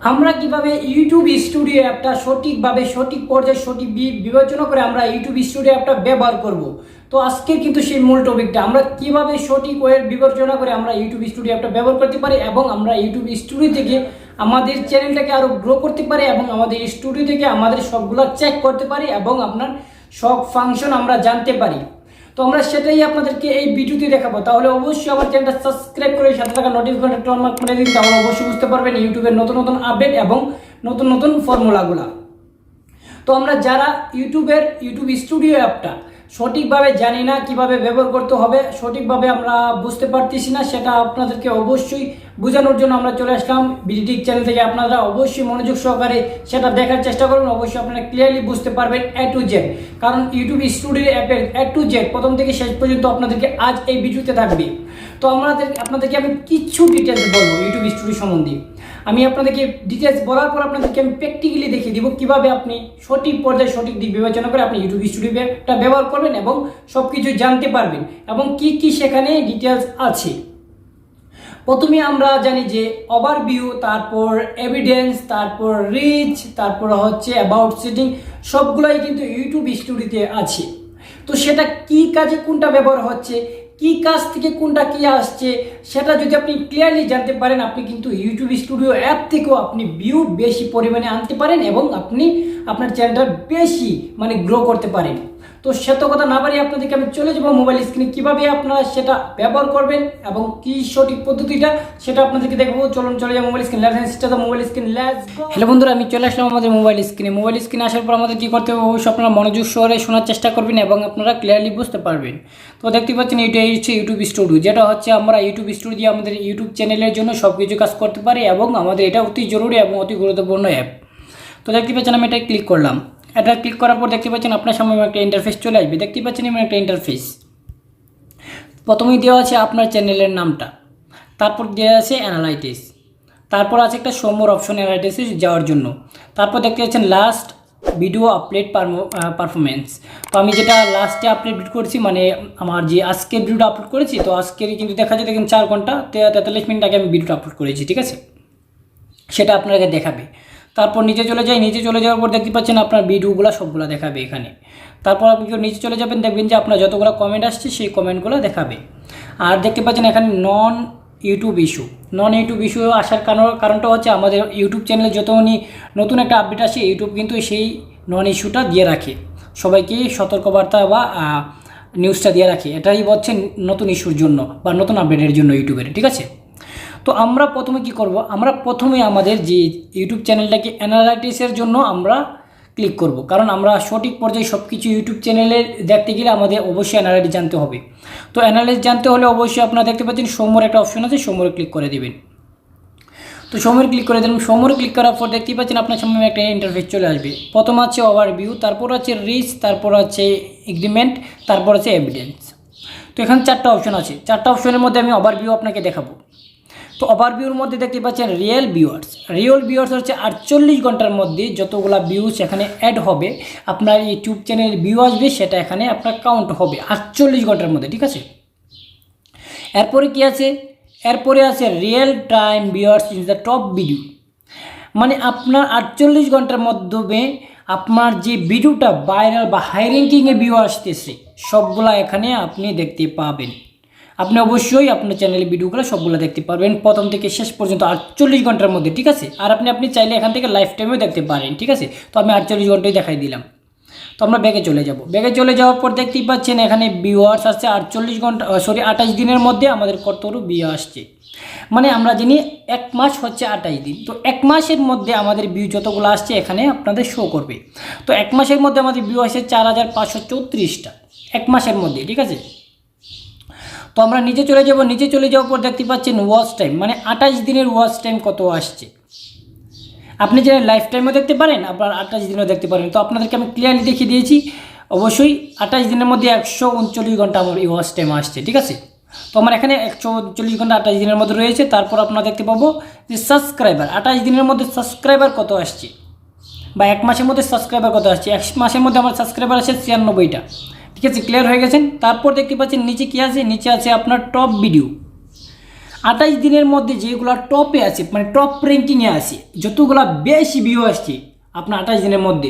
আমরা কিভাবে YouTube studio অ্যাপটা সঠিকভাবে সঠিক পর্যায়ে সঠিক বিবেচনা করে আমরা ইউটিউব স্টুডিও অ্যাপটা ব্যবহার করব। তো আজকে কিন্তু সেই মূল টপিকটা আমরা কিভাবে সঠিক ওয়ে বিবেচনা করে আমরা ইউটিউব স্টুডিও অ্যাপটা ব্যবহার করতে পারি এবং আমরা ইউটিউব স্টুডিও থেকে আমাদের চ্যানেলটাকে আরো গ্রো করতে পারি এবং আমাদের স্টুডিও থেকে আমাদের সবগুলো চেক করতে পারি এবং আপনার সব ফাংশন আমরা জানতে পারি। তো আমরা সেটাই আপনাদেরকে এই ভিডিওতে দেখাবো। তাহলে অবশ্যই আমার চ্যানেলটা সাবস্ক্রাইব করে সাথে থাকা নোটিফিকেশনটা অন করে দিন, তাহলে অবশ্যই বুঝতে পারবেন ইউটিউবের নতুন নতুন আপডেট এবং নতুন নতুন ফর্মুলাগুলা। তো আমরা যারা ইউটিউব স্টুডিও অ্যাপটা সঠিকভাবে জানি না কিভাবে ব্যবহার করতে হবে, সঠিকভাবে আমরা বুঝতে পারতেছি না, সেটা আপনাদেরকে অবশ্যই বোঝানোর জন্য আমরা চলে আসলাম bdtech চ্যানেল থেকে। আপনারা অবশ্যই মনোযোগ সহকারে সেটা দেখার চেষ্টা করবেন, অবশ্যই আপনারা ক্লিয়ারলি বুঝতে পারবেন A to Z, কারণ ইউটিউব স্টুডিও অ্যাপের A to Z প্রথম থেকে শেষ পর্যন্ত আপনাদেরকে আজ এই ভিডিওতে থাকবে। তো আপনাদেরকে আমি কিছু ডিটেলস বলবো ইউটিউব স্টুডিও সম্বন্ধে। আমি আপনাদেরকে ডিটেলস বলার পর আপনাদেরকে আমি প্র্যাকটিক্যালি দেখিয়ে দিব কিভাবে আপনি সঠিক পর্যায়ে সঠিক দিক বিবেচনা করে আপনি ইউটিউব স্টুডিওটা ব্যবহার করবেন এবং সব কিছু জানতে পারবেন এবং কি কি সেখানে ডিটেলস আছে। প্রথমে আমরা জানি যে ওভারভিউ, তারপর এভিডেন্স, তারপর রিচ, তারপর হচ্ছে অ্যাবাউট সেটিং, সবগুলাই কিন্তু ইউটিউব স্টুডিওতে আছে। তো সেটা কি কাজে কোনটা ব্যবহার হচ্ছে, কি কাজ থেকে কোনটা কি আসছে, সেটা যদি আপনি ক্লিয়ারলি জানতে পারেন, আপনি কিন্তু ইউটিউব স্টুডিও অ্যাপ থেকেও আপনি ভিউ বেশি পরিমাণে আনতে পারেন এবং আপনি আপনার চ্যানেলটা বেশি গ্রো করতে পারেন। তো সেটা কথা না পারি আপনাদেরকে আমি চলে যাবো মোবাইল স্ক্রিনে, কিভাবে আপনারা সেটা ব্যবহার করবেন এবং কি সঠিক পদ্ধতিটা সেটা আপনাদেরকে দেখাবো। চলে যাবো mobile screen, mobile screen, let's go. Hello বন্ধুরা, আমি চলে আসলাম আমাদের মোবাইল স্ক্রিনে আসার পর আমাদের কি করতে হবে, অবশ্যই আপনারা মনোযোগ সহকারে শোনার চেষ্টা করবেন এবং আপনারা ক্লিয়ারলি বুঝতে পারবেন। তো দেখতে পাচ্ছেন এটাই হচ্ছে ইউটিউব স্টুডিও, যেটা হচ্ছে আমরা ইউটিউব স্টুডিও দিয়ে আমাদের ইউটিউব চ্যানেলের জন্য সব কিছু কাজ করতে পারি এবং আমাদের এটা অতি জরুরি এবং অতি গুরুত্বপূর্ণ অ্যাপ। তো দেখতে পাচ্ছেন আমি এটা ক্লিক করলাম। এটা ক্লিক করার পর দেখতে পাচ্ছেন আপনার সামনে একটা ইন্টারফেস চলে আসবে। দেখতে পাচ্ছেন এমন একটা ইন্টারফেস। প্রথমেই দেওয়া আছে আপনার চ্যানেলের নামটা, তারপর দেওয়া আছে অ্যানালাইটিস, তারপর আছে একটা সমোর অপশন অ্যানালাইটিসে যাওয়ার জন্য। তারপর দেখতে পাচ্ছেন লাস্ট ভিডিও আপলোড পারফরমেন্স। তো আমি যেটা লাস্টে আপলোড করেছি, আমার যে আজকে ভিডিওটা আপলোড করেছি, তো আজকেরই কিন্তু দেখা যায় দেখেন 4 ঘন্টা 43 মিনিট আগে আমি ভিডিওটা আপলোড করেছি, ঠিক আছে, সেটা আপনাকে দেখাবে। তারপর নিচে চলে যাওয়ার পর দেখতে পাচ্ছেন আপনার ভিডিওগুলো সবগুলো দেখাবে এখানে। তারপর আপনি নিচে চলে যাবেন, দেখবেন যে আপনার যতগুলো কমেন্ট আসছে সেই কমেন্টগুলো দেখাবে। আর দেখতে পাচ্ছেন এখানে নন ইউটিউব ইস্যু আসার কারণটা হচ্ছে আমাদের ইউটিউব চ্যানেলে যতক্ষণই নতুন একটা আপডেট আসে ইউটিউব কিন্তু সেই নন ইস্যুটা দিয়ে রাখে, সবাইকে সতর্কবার্তা বা নিউজটা দিয়ে রাখে। এটাই হচ্ছে নতুন ইস্যুর জন্য বা নতুন আপডেটের জন্য ইউটিউবের, ঠিক আছে। তো আমরা প্রথমে কি করব, আমরা প্রথমে আমাদের যে ইউটিউব চ্যানেলটাকে অ্যানালাইটিক্সের জন্য আমরা ক্লিক করব, কারণ আমরা সঠিক পর্যায়ে সব কিছু ইউটিউব চ্যানেলে দেখতে গেলে আমাদের অবশ্যই অ্যানালাইটিক্স জানতে হবে। তো অ্যানালাইটিক্স জানতে হলে অবশ্যই আপনারা দেখতে পাচ্ছেন সমোর একটা অপশন আছে, সমোরে ক্লিক করে দেবেন। তো সমোরে ক্লিক করে দেবেন। সমোরে ক্লিক করার পর দেখতেই পাচ্ছেন আপনার সামনে একটা ইন্টারফেস চলে আসবে। প্রথম আছে ওভারভিউ, তারপর আছে রিচ, তারপর আছে এগ্রিমেন্ট, তারপর আছে এভিডেন্স। তো এখানে 4টা অপশন আছে। 4টা অপশনের মধ্যে আমি ওভারভিউ আপনাকে দেখাবো। তো ওভারভিউর মধ্যে দেখতে পাচ্ছেন রিয়েল ভিউয়ার্স হচ্ছে 48 ঘন্টার মধ্যে যতগুলো ভিউজ এখানে অ্যাড হবে, আপনার ইউটিউব চ্যানেল ভিউ আসবে, সেটা এখানে আপনার কাউন্ট হবে 48 ঘন্টার মধ্যে, ঠিক আছে। এরপরে কি আছে, এরপরে আছে real time viewers in the top video, আপনার 48 ঘন্টার মাধ্যমে আপনার যে ভিডিওটা ভাইরাল বা হাই র্যাঙ্কিংয়ে ভিউ আসতেছে সবগুলা এখানে আপনি দেখতে পাবেন। আপনি অবশ্যই আপনার চ্যানেলের ভিডিওগুলো সবগুলো দেখতে পারবেন প্রথম থেকে শেষ পর্যন্ত 48 ঘন্টার মধ্যে, ঠিক আছে। আর আপনি চাইলে এখান থেকে লাইফ টাইমেও দেখতে পারেন, ঠিক আছে। তো আমি 48 ঘন্টায় দেখাই দিলাম। তো আমরা ব্যাগে চলে যাওয়ার পর দেখতেই পাচ্ছেন এখানে ভিউয়ার্স আসছে 28 দিনের মধ্যে আমাদের কতটুকু ভিউ আসছে। আমরা জানি 1 মাস হচ্ছে 28 দিন। তো 1 মাসের মধ্যে আমাদের ভিউ যতগুলো আসছে এখানে আপনাদের শো করবে। তো 1 মাসের মধ্যে আমাদের ভিউ আসছে 4534টা 1 মাসের মধ্যে, ঠিক আছে। তো আমরা নিচে চলে যাওয়ার পর দেখতে পাচ্ছেন ওয়াচ টাইম, 28 দিনের ওয়াচ টাইম কত আসছে। আপনি যে লাইফ টাইমও দেখতে পারেন, আবার 28 দিনও দেখতে পারেন। তো আপনাদেরকে আমি ক্লিয়ারলি দেখিয়ে দিয়েছি। অবশ্যই 28 দিনের মধ্যে 139 ঘন্টা আমার ওয়াচ টাইম আসছে, ঠিক আছে। তো আমার এখানে 140 ঘন্টা 28 দিনের মধ্যে রয়েছে। তারপর আপনারা দেখতে পাবো যে সাবস্ক্রাইবার 28 দিনের মধ্যে সাবস্ক্রাইবার কত আসছে, বা 1 মাসের মধ্যে সাবস্ক্রাইবার কত আসছে। 1 মাসের মধ্যে আমার সাবস্ক্রাইবার আসছে 96টা, ঠিক আছে। ক্লিয়ার হয়ে গেছেন। তারপর দেখতে পাচ্ছেন নিচে কি আছে, নিচে আছে আপনার টপ ভিডিও। 28 দিনের মধ্যে যেগুলো টপে আছে মানে টপ র্যাঙ্কিংয়ে আছে, যতগুলো বেশি ভিউ আসছে আপনার 28 দিনের মধ্যে,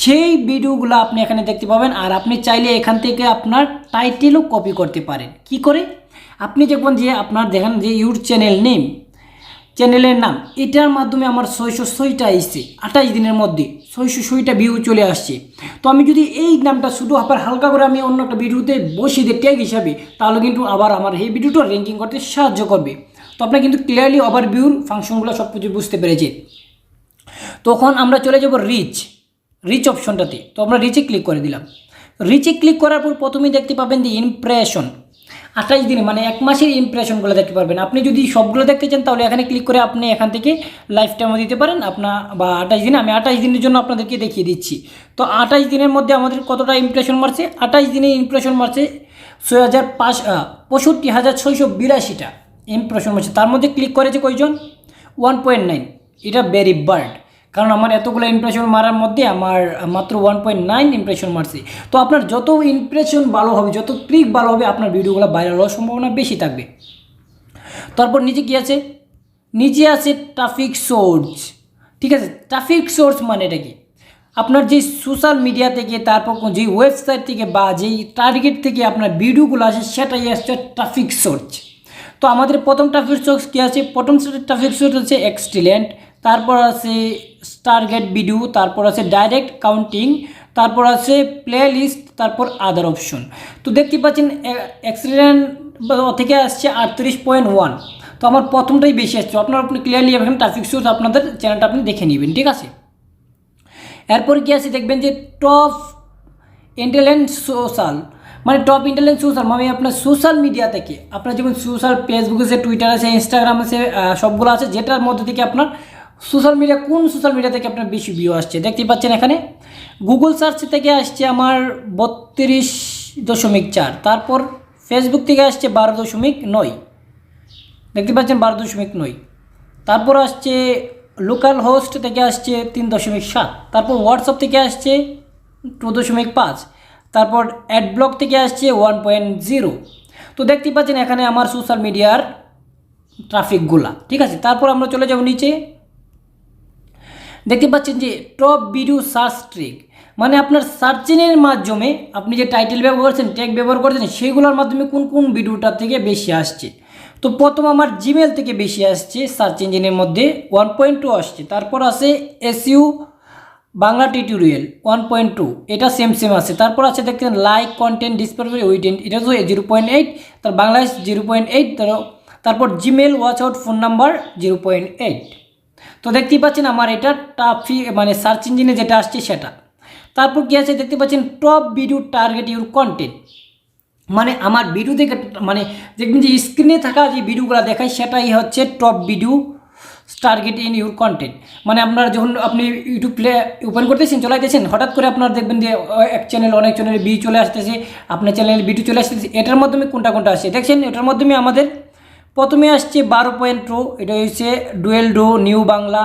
সেই ভিডিওগুলো আপনি এখানে দেখতে পাবেন। আর আপনি চাইলে এখান থেকে আপনার টাইটেলও কপি করতে পারেন। কি করে? আপনি যখন যে আপনার দেখেন যে ইউটিউব চ্যানেলের নাম, এটার মাধ্যমে আমার 606টা এসছে 28 দিনের মধ্যে, 606টা ভিউ চলে আসছে। তো আমি যদি এই নামটা শুধু আবার হালকা করে আমি অন্য একটা ভিডিওতে বসিয়ে দিই ট্যাগ হিসাবে, তাহলে কিন্তু আবার আমার এই ভিডিওটা র্যাঙ্কিং করতে সাহায্য করবে। তো আপনি কিন্তু ক্লিয়ারলি ওভারভিউর ফাংশনগুলো সব কিছু বুঝতে পেরেছি। তখন আমরা চলে যাব রিচ অপশনটাতে। তো আমরা রিচে ক্লিক করে দিলাম। রিচে ক্লিক করার পর প্রথমেই দেখতে পাবেন যে ইমপ্রেশন, 28 দিনে মানে 1 মাসের ইমপ্রেশনগুলো দেখতে পারবেন। আপনি যদি সবগুলো দেখতে চান তাহলে এখানে ক্লিক করে আপনি এখান থেকে লাইফ টাইমও দিতে পারেন আপনার, বা 28 দিনে। আমি 28 দিনের জন্য আপনাদেরকে দেখিয়ে দিচ্ছি। তো 28 দিনের মধ্যে আমাদের কতটা ইমপ্রেশন মারছে? 28 দিনে ইমপ্রেশন মারছে 65,682টা ইমপ্রেশন মারছে। তার মধ্যে ক্লিক করেছে কয়জন? 1.9। এটা ভেরি বার্ড, কারণ আমার এতগুলো ইমপ্রেশন মারার মধ্যে আমার মাত্র 1.9 ইমপ্রেশন মারছে। তো আপনার যত ইমপ্রেশন ভালো হবে, যত ক্লিক ভালো হবে, আপনার ভিডিওগুলো ভাইরাল হওয়ার সম্ভাবনা বেশি থাকবে। তারপর নিচে কি আছে? নিচে আছে ট্রাফিক সোর্স। ঠিক আছে, ট্রাফিক সোর্স মানে এটা কি? আপনার যে সোশ্যাল মিডিয়া থেকে, তারপর যে ওয়েবসাইট থেকে বা যেই টার্গেট থেকে আপনার ভিডিওগুলো আসে, সেটাই আসছে ট্রাফিক সোর্স। তো আমাদের প্রথম ট্রাফিক সোর্স কী আছে? প্রথম ট্রাফিক সোর্স হচ্ছে এক্সিলেন্ট, তারপর আছে টার্গেট ভিডিও, তারপর আছে ডাইরেক্ট কাউন্টিং, তারপর আছে প্লে লিস্ট, তারপর আদার অপশন। তো দেখতে পাচ্ছেন এক্সিলেন্ট থেকে আসছে 38.1। তো আমার প্রথমটাই বেশি আসছে। আপনি ক্লিয়ারলি এখানে ট্রাফিক সোর্স আপনাদের চ্যানেলটা আপনি দেখে নেবেন। ঠিক আছে, এরপর কি আছে দেখবেন যে টপ ইন্টেলিজেন্ট সোশ্যাল, মানে টপ ইন্টেলিজেন্ট সোশ্যাল মানে আপনার সোশ্যাল মিডিয়া থেকে, আপনার যেমন সোশ্যাল ফেসবুক আছে, টুইটার আছে, ইনস্টাগ্রাম আছে, সবগুলো আছে, যেটার মধ্যে থেকে আপনার কোন সোশ্যাল মিডিয়া থেকে আপনার বেশি ভিউ আসছে দেখতে পাচ্ছেন এখানে। গুগল সার্চ থেকে আসছে আমার 32.4, তারপর ফেসবুক থেকে আসছে 12.9, দেখতে পাচ্ছেন 12.9, তারপর আসছে লোকাল হোস্ট থেকে আসছে 3.7, তারপর হোয়াটসঅ্যাপ থেকে আসছে 2.5, তারপর অ্যাডব্লক থেকে আসছে 1.0। তো দেখতে পাচ্ছেন এখানে আমার সোশ্যাল মিডিয়ার ট্রাফিকগুলা। ঠিক আছে, তারপর আমরা চলে যাব নিচে। দেখতে পাচ্ছেন যে টপ ভিডিও সার্চ ট্রিক, মানে আপনার সার্চিংয়ের মাধ্যমে আপনি যে টাইটেল ব্যবহার করছেন, ট্যাগ ব্যবহার করছেন, সেগুলোর মাধ্যমে কোন কোন ভিডিওটার থেকে বেশি আসছে। তো প্রথম আমার জিমেল থেকে বেশি আসছে সার্চ ইঞ্জিনের মধ্যে 1.2 আসছে। তারপর আছে এসইউ বাংলা টিউটোরিয়াল 1.2, এটা সেম আছে। তারপর আছে দেখছেন লাইক কন্টেন্ট ডিসপ্লে উইডেন্ট, এটা তো 0.8, তার বাংলাদেশ 0.8, তারপর Gmail watch out phone number 0.8। তো দেখতেই পাচ্ছেন আমার এটা মানে সার্চ ইঞ্জিনে যেটা আসছে সেটা। তারপর কি আছে দেখতে পাচ্ছেন top video target your content, মানে আমার ভিডিও থেকে মানে দেখবেন যে স্ক্রিনে থাকা যে ভিডিওগুলো দেখায় সেটাই হচ্ছে top video target in your content. মানে আপনার যখন আপনি ইউটিউব প্লে ওপেন করতেছেন, চলাইতেছেন, হঠাৎ করে আপনার দেখবেন যে অনেক চ্যানেলে ভিডিও চলে আসতেছে, আপনার চ্যানেলে ভিডিও চলে আসতেছে, এটার মাধ্যমে কোনটা আসছে দেখছেন। এটার মাধ্যমে আমাদের প্রথমে আসছে 12.2, এটা হচ্ছে ডুয়েল ডো, নিউ বাংলা,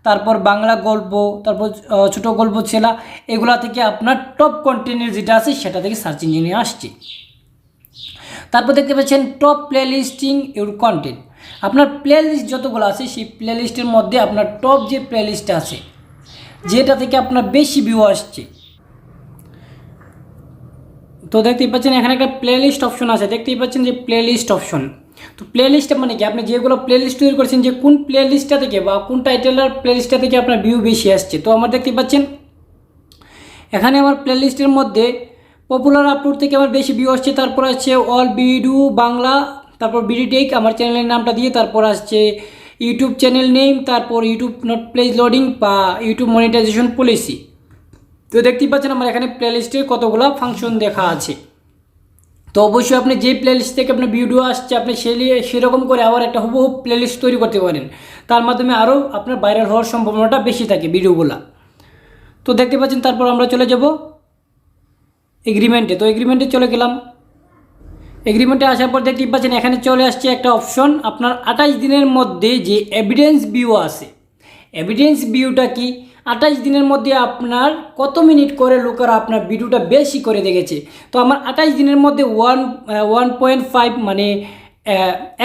তারপর বাংলা গল্প, তারপর ছোটো গল্প ছেলা, এগুলা থেকে আপনার টপ কন্টেন্টের যেটা আছে সেটা থেকে সার্চ ইঞ্জিনে আসছে। তারপর দেখতে পাচ্ছেন top play listing your content, আপনার প্লে লিস্ট যতগুলো আছে সেই প্লে লিস্টের মধ্যে আপনার টপ যে প্লে লিস্ট আছে যেটা থেকে আপনার বেশি ভিউ আসছে। তো দেখতেই পাচ্ছেন এখানে একটা প্লে লিস্ট অপশন আছে, দেখতেই পাচ্ছেন যে প্লে লিস্ট অপশন। তো প্লে লিস্টটা মানে কি? আপনি যেগুলো প্লে লিস্ট তৈরি করেছেন যে কোন প্লে লিস্টটা থেকে বা কোন টাইটেলের প্লে লিস্টটা থেকে আপনার ভিউ বেশি আসছে। তো আমার দেখতে পাচ্ছেন এখানে আমার প্লে লিস্টের মধ্যে পপুলার আপলোড থেকে আমার বেশি ভিউ আসছে। তারপর আসছে অল ভিডিও বাংলা, তারপর bdtech আমার চ্যানেলের নামটা দিয়ে, তারপর আসছে ইউটিউব চ্যানেল নেম, তারপর ইউটিউব নট প্লেস লোডিং বা ইউটিউব মনিটাইজেশন পলিসি। তো দেখতেই পাচ্ছেন আমার এখানে প্লে লিস্টের কতগুলো ফাংশন দেখা আছে। তো অবশ্যই আপনি যে প্লে লিস্ট থেকে আপনার ভিডিও আসছে আপনি সেরকম করে আবার একটা হুবহু প্লে লিস্ট তৈরি করতে পারেন, তার মাধ্যমে আরও আপনার ভাইরাল হওয়ার সম্ভাবনাটা বেশি থাকে ভিডিওগুলো। তো দেখতে পাচ্ছেন তারপর আমরা চলে যাব এগ্রিমেন্টে। তো এগ্রিমেন্টে চলে গেলাম। এগ্রিমেন্টে আসার পর দেখতেই পাচ্ছেন এখানে চলে আসছে একটা অপশন, আপনার 28 দিনের মধ্যে যে এভিডেন্স ভিউ আছে, এভিডেন্স ভিউটা কি? 28 দিনের মধ্যে আপনার কত মিনিট করে লোকেরা আপনার ভিডিওটা বেশি করে দেখেছে। তো আমার 28 দিনের মধ্যে 1.5 মানে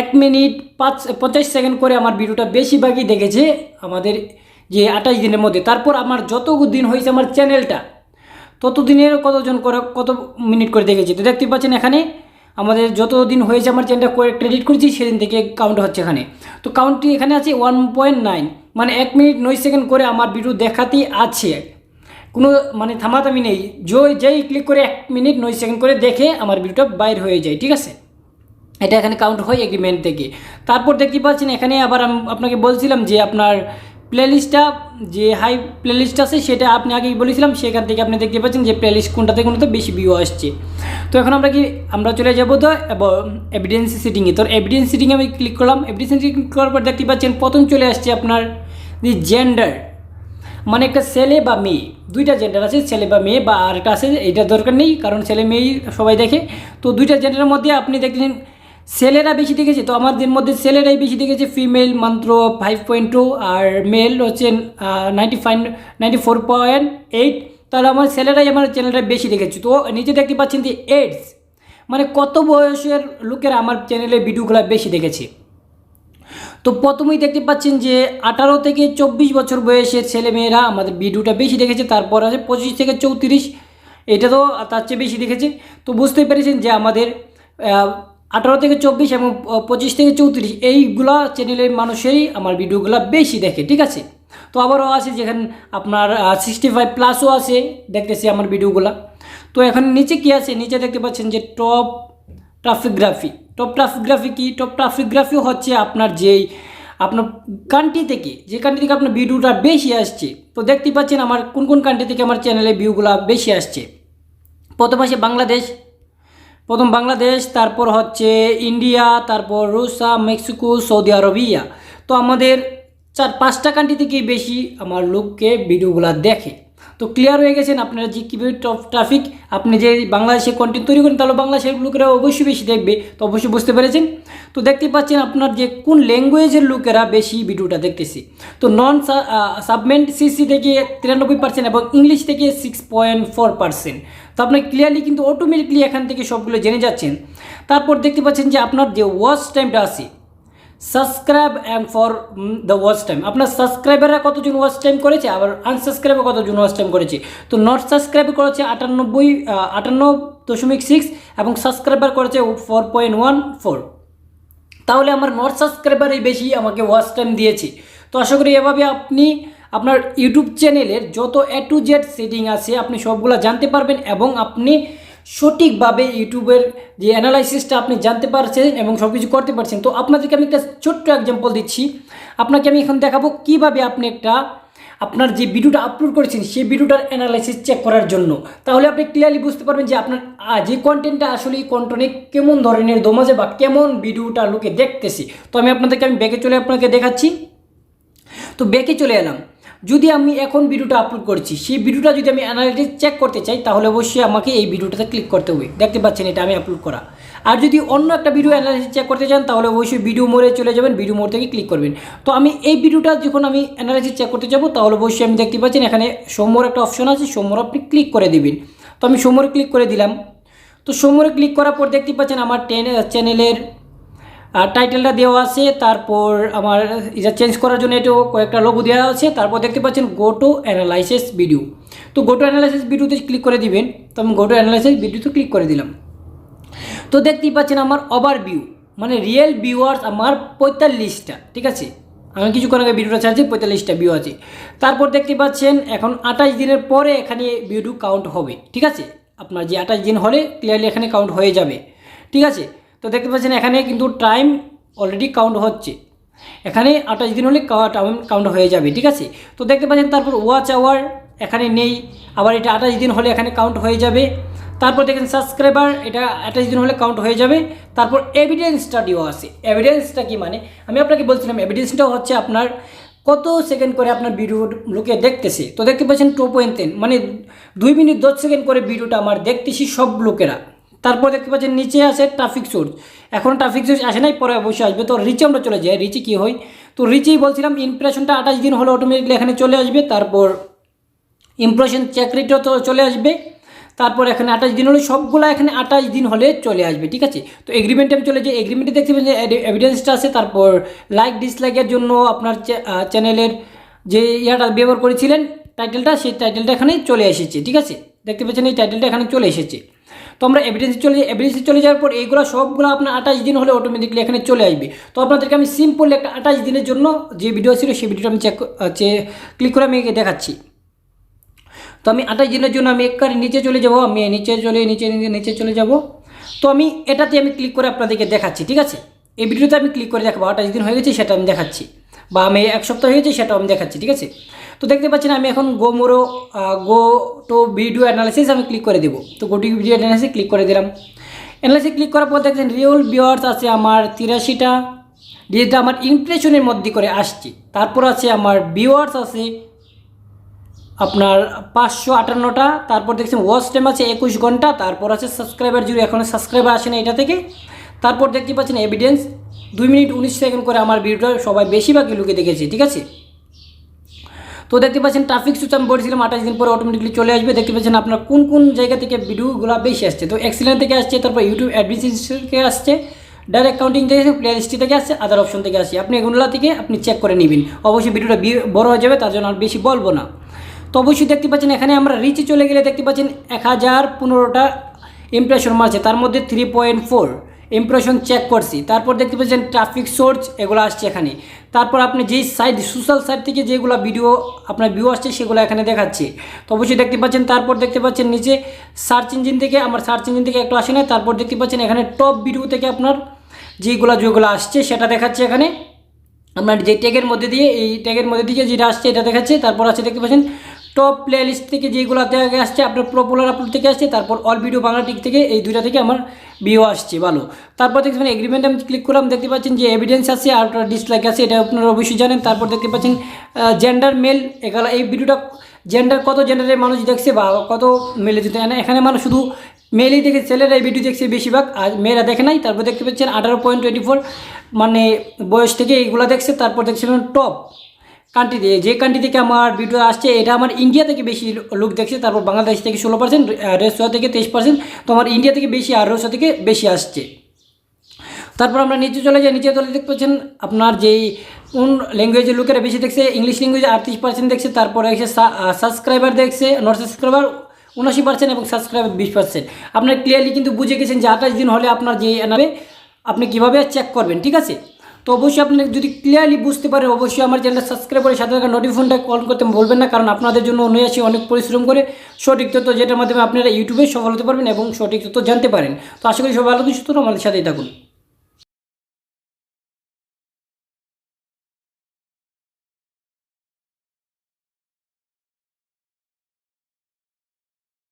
1 মিনিট 55 সেকেন্ড করে আমার ভিডিওটা বেশিরভাগই দেখেছে আমাদের যে 28 দিনের মধ্যে। তারপর আমার যত দিন হয়েছে আমার চ্যানেলটা তত দিনের কতজন করে কত মিনিট করে দেখেছি। তো দেখতে পাচ্ছেন এখানে আমাদের যত দিন হয়েছে আমার চ্যানেলটা ক্রেডিট করেছি সেদিন থেকে কাউন্ট হচ্ছে এখানে। তো কাউন্টটি এখানে আছে 1.9, মানে 1 মিনিট 9 সেকেন্ড করে আমার ভিডিও দেখাতেই আছে, কোনো মানে থামাথামি নেই। যেই ক্লিক করে 1 মিনিট 9 সেকেন্ড করে দেখে আমার ভিডিওটা বাইর হয়ে যায়, ঠিক আছে। এটা এখানে কাউন্ট হয় এগ্রিমেন্ট থেকে। তারপর দেখতে পাচ্ছেন এখানে আবার আমি আপনাকে বলছিলাম যে আপনার প্লেলিস্টটা যে হাই প্লেলিস্ট আছে সেটা আপনি আগেই বলেছিলাম, সেখান থেকে আপনি দেখতে পাচ্ছেন যে প্লেলিস্ট কোনটাতে বেশি ভিউ আসছে। তো এখন আমরা চলে যাবো তো এভিডেন্স সেটিংয়ে। তো এভিডেন্স সেটিংয়ে আমি ক্লিক করলাম। এভিডেন্স সেটিং ক্লিক করার পর দেখতে পাচ্ছেন প্রথম চলে আসছে আপনার যে জেন্ডার, মানে একটা ছেলে বা মেয়ে, দুইটা জেন্ডার আছে, ছেলে বা মেয়ে, বা আর একটা আছে এটা দরকার নেই কারণ ছেলে মেয়েই সবাই দেখে। তো দুইটা জেন্ডারের মধ্যে আপনি দেখলেন ছেলেরা বেশি দেখেছে, তো আমাদের মধ্যে ছেলেরাই বেশি দেখেছে, ফিমেল মাত্র 5.2 আর মেল হচ্ছে 94.8। তাহলে আমার ছেলেরাই আমার চ্যানেলটা বেশি দেখেছে। তো নিচে দেখতে পাচ্ছেন যে এডস, মানে কত বয়সের লোকেরা আমার চ্যানেলের ভিডিওগুলো বেশি দেখেছে। তো প্রথমেই দেখতে পাচ্ছেন যে 18 থেকে 24 বছর বয়সের ছেলেমেয়েরা আমাদের ভিডিওটা বেশি দেখেছে। তারপর আছে 25 থেকে 34, এটা তো তার চেয়ে বেশি দেখেছে। তো বুঝতেই পেরেছেন যে আমাদের 18 থেকে 24 এবং 25 থেকে 34 এইগুলা চ্যানেলের মানুষেরই আমার ভিডিওগুলো বেশি দেখে, ঠিক আছে। তো আবারও আছে যেখানে আপনার 65+ আছে দেখতেছি আমার ভিডিওগুলা। তো এখন নিচে কি আছে, নিচে দেখতে পাচ্ছেন যে টপ ট্রাফিকগ্রাফি। টপ ট্রাফিকগ্রাফি কি? টপ ট্রাফিকগ্রাফি হচ্ছে আপনার যেই আপনার কান্ট্রি থেকে, যে কান্ট্রি থেকে আপনার ভিডিওটা বেশি আসছে। তো দেখতে পাচ্ছেন আমার কোন কোন কান্ট্রি থেকে আমার চ্যানেলে ভিউগুলো বেশি আসছে। প্রথম আসে বাংলাদেশ, তারপর হচ্ছে ইন্ডিয়া, তারপর রুশিয়া, মেক্সিকো, সৌদি আরবিয়া। তো আমাদের 4-5টা কান্ট্রি থেকেই বেশি আমার লোককে ভিডিওগুলো দেখে। তো ক্লিয়ার হয়ে গেছেন আপনারা যে কীভাবে টপ ট্রাফিক, আপনি যে বাংলাদেশে কন্টেন্ট তৈরি করেন তাহলে বাংলাদেশের লোকেরা অবশ্যই বেশি দেখবে। তো অবশ্যই বুঝতে পেরেছেন। তো দেখতে পাচ্ছেন আপনার যে কোন ল্যাঙ্গুয়েজের লোকেরা বেশি ভিডিওটা দেখতেছে। তো নন সাবমেন্ট সিসি থেকে 93% এবং ইংলিশ থেকে 6.4%। তো আপনার ক্লিয়ারলি কিন্তু অটোমেটিকলি এখান থেকে সবগুলো জেনে যাচ্ছেন। তারপর দেখতে পাচ্ছেন যে আপনার যে ওয়াচ টাইমটা আছে, subscribe and for the watch time, আপনার সাবস্ক্রাইবাররা কতজন ওয়াচ টাইম করেছে, আবার আনসাবস্ক্রাইবার কতজন ওয়াচ টাইম করেছে। তো নট সাবস্ক্রাইব করেছে 58.6 এবং সাবস্ক্রাইবার করেছে 4.14। তাহলে আমার নট সাবস্ক্রাইবারই বেশি আমাকে ওয়াচ টাইম দিয়েছে। তো আশা করি এভাবে আপনি আপনার ইউটিউব চ্যানেলের যত A to Z সেটিং আছে আপনি সবগুলো জানতে পারবেন এবং আপনি সঠিকভাবে ইউটিউবের যে অ্যানালাইসিসটা আপনি জানতে পারছেন এবং সব কিছু করতে পারছেন। তো আপনাদেরকে আমি একটা ছোট্ট এক্সাম্পল দিচ্ছি। আপনাকে আমি এখন দেখাবো কিভাবে আপনি আপনার যে ভিডিওটা আপলোড করেছেন সেই ভিডিওটার অ্যানালাইসিস চেক করার জন্য। তাহলে আপনি ক্লিয়ারলি বুঝতে পারবেন যে আপনার যে কন্টেন্টটা আসলে এই কন্টেন্টে কেমন ধরনের দমাজে বা কেমন ভিডিওটা লোকে দেখতেছে। তো আমি ব্যাকে চলে আপনাকে দেখাচ্ছি। তো ব্যাকে চলে এলাম। যদি আমি এখন ভিডিওটা আপলোড করছি, সেই ভিডিওটা যদি আমি অ্যানালাইটিক্স চেক করতে চাই তাহলে অবশ্যই আমাকে এই ভিডিওটাতে ক্লিক করতে হবে। দেখতে পাচ্ছেন এটা আমি আপলোড করা। আর যদি অন্য একটা ভিডিও অ্যানালাইসিস চেক করতে চান তাহলে অবশ্যই ভিডিও মোড়ে চলে যাবেন, ভিডিও মোড় থেকে ক্লিক করবেন। তো আমি এই ভিডিওটা যখন আমি অ্যানালাইসিস চেক করতে যাব তাহলে অবশ্যই আমি দেখতে পাচ্ছেন এখানে সোমোর একটা অপশন আছে, সোমোর আপনি ক্লিক করে দিবেন। তো আমি সোমোরে ক্লিক করে দিলাম। তো সোমোরে ক্লিক করার পর দেখতে পাচ্ছেন আমার চ্যানেলের টাইটেলটা দেওয়া আছে, তারপর আমার এটা চেঞ্জ করার জন্য এটাও কয়েকটা লোগো দেওয়া আছে। তারপর দেখতে পাচ্ছেন গো টু অ্যানালাইসিস ভিডিও। তো গো টু অ্যানালাইসিস ভিডিওতে ক্লিক করে দিবেন। তো আমি গো টু অ্যানালাইসিস ভিডিওতে ক্লিক করে দিলাম। তো দেখতেই পাচ্ছেন আমার ওভারভিউ, মানে রিয়েল ভিউয়ার্স আমার 45টা, ঠিক আছে। আমি কিছুক্ষণ আগে ভিডিওটা ছাড়ছি, 45টা ভিউ আছে। তারপর দেখতে পাচ্ছেন এখন 28 দিনের পরে এখানে ভিডিও কাউন্ট হবে, ঠিক আছে। আপনার যে 28 দিন হলে ক্লিয়ারলি এখানে কাউন্ট হয়ে যাবে, ঠিক আছে। তো দেখতে পাচ্ছেন এখানে কিন্তু টাইম অলরেডি কাউন্ট হচ্ছে, এখানে 28 দিন হলে কাউন্ট হয়ে যাবে, ঠিক আছে। তো দেখতে পাচ্ছেন তারপর ওয়াচ আওয়ার এখানে নেই, আবার এটা 28 দিন হলে এখানে কাউন্ট হয়ে যাবে। তারপর দেখেন সাবস্ক্রাইবার, এটা 28 দিন হলে কাউন্ট হয়ে যাবে। তারপর এভিডেন্সটা দিও আছে। এভিডেন্সটা কি মানে আমি আপনাকে বলছিলাম, এভিডেন্সটা হচ্ছে আপনার কত সেকেন্ড করে আপনার ভিডিও লোকে দেখতেছে। তো দেখতে পাচ্ছেন 2.10, মানে 2 মিনিট 10 সেকেন্ড করে ভিডিওটা আমার দেখতেছি সব লোকেরা। তারপর দেখতে পাচ্ছেন নিচে আছে ট্রাফিক সোর্স, এখন ট্রাফিক সোর্স আসে নাই, পরে অবশ্যই আসবে। তো রিচে আমরা চলে যাই, রিচে কী হয়, তো রিচেই বলছিলাম ইমপ্রেশনটা 28 দিন হলে অটোমেটিকলি এখানে চলে আসবে। তারপর ইমপ্রেশন চেক রেটও তো চলে আসবে। তারপর এখানে 28 দিন হলে সবগুলো এখানে 28 দিন হলে চলে আসবে, ঠিক আছে। তো এগ্রিমেন্টে আমি চলে যাই, এগ্রিমেন্টে দেখতে পাচ্ছেন যে এভিডেন্সটা আছে, তারপর লাইক ডিসলাইকের জন্য আপনার চ্যানেলের যে ইয়াটা ব্যবহার করেছিলেন টাইটেলটা, সেই টাইটেলটা এখানে চলে এসেছে, ঠিক আছে। দেখতে পাচ্ছেন এই টাইটেলটা এখানে চলে এসেছে। তো আমরা এভিডেন্সে চলে যাওয়ার পর এইগুলো সবগুলো আপনার 28 দিন হলে অটোমেটিকলি এখানে চলে আসবে। তো আপনাদেরকে আমি সিম্পল একটা 28 দিনের জন্য যে ভিডিও ছিল সেই ভিডিওটা আমি ক্লিক করে আমি দেখাচ্ছি। তো আমি 28 দিনের জন্য আমি একবারে নিচে চলে যাব, আমি নিচে চলে যাব। তো আমি এটাতে আমি ক্লিক করে আপনাদেরকে দেখাচ্ছি, ঠিক আছে। এই ভিডিওতে আমি ক্লিক করে দেখাবো 28 দিন হয়ে গেছে সেটা আমি দেখাচ্ছি, বা আমি 1 সপ্তাহ হয়ে গেছে সেটাও আমি দেখাচ্ছি, ঠিক আছে। তো দেখতে পাচ্ছেন আমি এখন গো টু ভিডিও অ্যানালিসিস আমি ক্লিক করে দেবো। তো go two video analysis click করে দিলাম। অ্যানালিসিস ক্লিক করার পর দেখছেন রিয়েল ভিউয়ার্স আছে আমার 83টা, যেটা আমার ইমপ্রেশনের মধ্যে করে আসছে। তারপর আছে আমার ভিউয়ার্স আছে আপনার 558টা। তারপর দেখছেন ওয়াচ টাইম আছে 21 ঘন্টা। তারপর আছে সাবস্ক্রাইবার জুড়ে এখন সাবস্ক্রাইবার আসে না এটা থেকে। তারপর দেখতে পাচ্ছেন এভিডেন্স 2 মিনিট 19 সেকেন্ড করে আমার ভিডিওটা সবাই বেশিরভাগই লোকে দেখেছে, ঠিক আছে। তো দেখতে পাচ্ছেন ট্রাফিক সুচ আমি বলেছিলাম 28 দিন পরে অটোমেটিকলি চলে আসবে। দেখতে পাচ্ছেন আপনার কোন কোন জায়গা থেকে ভিডিওগুলো বেশি আসছে। তো এক্সিলেন্ট থেকে আসছে, তারপর ইউটিউব অ্যাডভার্টাইজ থেকে আসছে, ডাইরেক্ট কাউন্টিং থেকে আসছে, প্লে লিস্ট থেকে আসছে, আদার অপশন থেকে আসছে। আপনি এগুলো থেকে আপনি চেক করে নেবেন। অবশ্যই ভিডিওটা বড় হয়ে যাবে, তার জন্য আর বেশি বলবো না। তো অবশ্যই দেখতে পাচ্ছেন এখানে আমরা রিচে চলে গেলে দেখতে পাচ্ছেন 1015টা ইমপ্রেশন মারছে, তার মধ্যে 3.4 ইমপ্রেশন চেক করছি। তারপর দেখতে পাচ্ছেন ট্রাফিক সোর্স এগুলো আসছে এখানে। তারপর আপনি যেই সাইট সোশ্যাল সাইট থেকে যেগুলো ভিডিও আপনার ভিউ আসছে সেগুলো এখানে দেখাচ্ছে। তো অবশ্যই দেখতে পাচ্ছেন। তারপর দেখতে পাচ্ছেন নিচে সার্চ ইঞ্জিন থেকে, আমার সার্চ ইঞ্জিন থেকে একটু আসে না। তারপর দেখতে পাচ্ছেন এখানে টপ ভিডিও থেকে আপনার যেগুলো আসছে সেটা দেখাচ্ছে এখানে। আপনার যে ট্যাগের মধ্যে দিয়ে যেটা আসছে এটা দেখাচ্ছে। তারপর আছে দেখতে পাচ্ছেন টপ প্লে লিস্ট থেকে যেগুলো থেকে আসছে আপনার পপুলার আপলোড থেকে আসছে। তারপর অল ভিডিও বাংলা টিক থেকে, এই দুইটা থেকে আমার ভিউ আসছে ভালো। তারপর দেখতে পাচ্ছেন এগ্রিমেন্ট আমি ক্লিক করলাম, দেখতে পাচ্ছেন যে এভিডেন্স আছে আর ডিসলাইক আছে, এটা আপনারা অবশ্যই জানেন। তারপর দেখতে পাচ্ছেন জেন্ডার মেল, এগুলো এই ভিডিওটা কত জেন্ডারের মানুষ দেখছে বা কত মেলে দিতে, এখানে মানুষ শুধু মেলেই দেখে, ছেলেরা এই ভিডিও দেখছে বেশিরভাগ, আর মেয়েরা দেখে নাই। তারপর দেখতে পাচ্ছেন 18.24 মানে বয়স থেকে এইগুলো দেখছে। তারপর দেখছিলেন টপ কান্ট্রি দিয়ে, যে কান্ট্রি থেকে আমার ভিডিও আসছে এটা আমার ইন্ডিয়া থেকে বেশি লোক দেখছে। তারপর বাংলাদেশ থেকে 16%, রাশিয়া থেকে 23%। তো আমার ইন্ডিয়া থেকে বেশি আর রাশিয়া থেকে বেশি আসছে। তারপর আমরা নিচে চলে যাই, নিচে চলে দেখতে পাচ্ছেন আপনার যেই কোন ল্যাঙ্গুয়েজের লোকেরা বেশি দেখছে, ইংলিশ ল্যাঙ্গুয়েজে 38% দেখছে। তারপরে সাবস্ক্রাইবার দেখছে, নট সাবস্ক্রাইবার 79% এবং সাবস্ক্রাইবার 20%। আপনার ক্লিয়ারলি কিন্তু বুঝে গেছেন যে 28 দিন হলে আপনার যে এনাবে আপনি কীভাবে চেক করবেন, ঠিক আছে। তো অবশ্যই আপনি যদি ক্লিয়ারলি বুঝতে পারেন অবশ্যই আমার চ্যানেলটা সাবস্ক্রাইব করে সাথে থাকা নোটিফিকেশনটা অন করতে বলবেন না, কারণ আপনাদের জন্য নিয়ে আসি অনেক পরিশ্রম করে সঠিক তথ্য, যেটার মাধ্যমে আপনারা ইউটিউবে সফল হতে পারবেন এবং সঠিক তথ্য জানতে পারেন। তো আশা করি সবাই ভালো কিছু, আমাদের সাথেই থাকুন।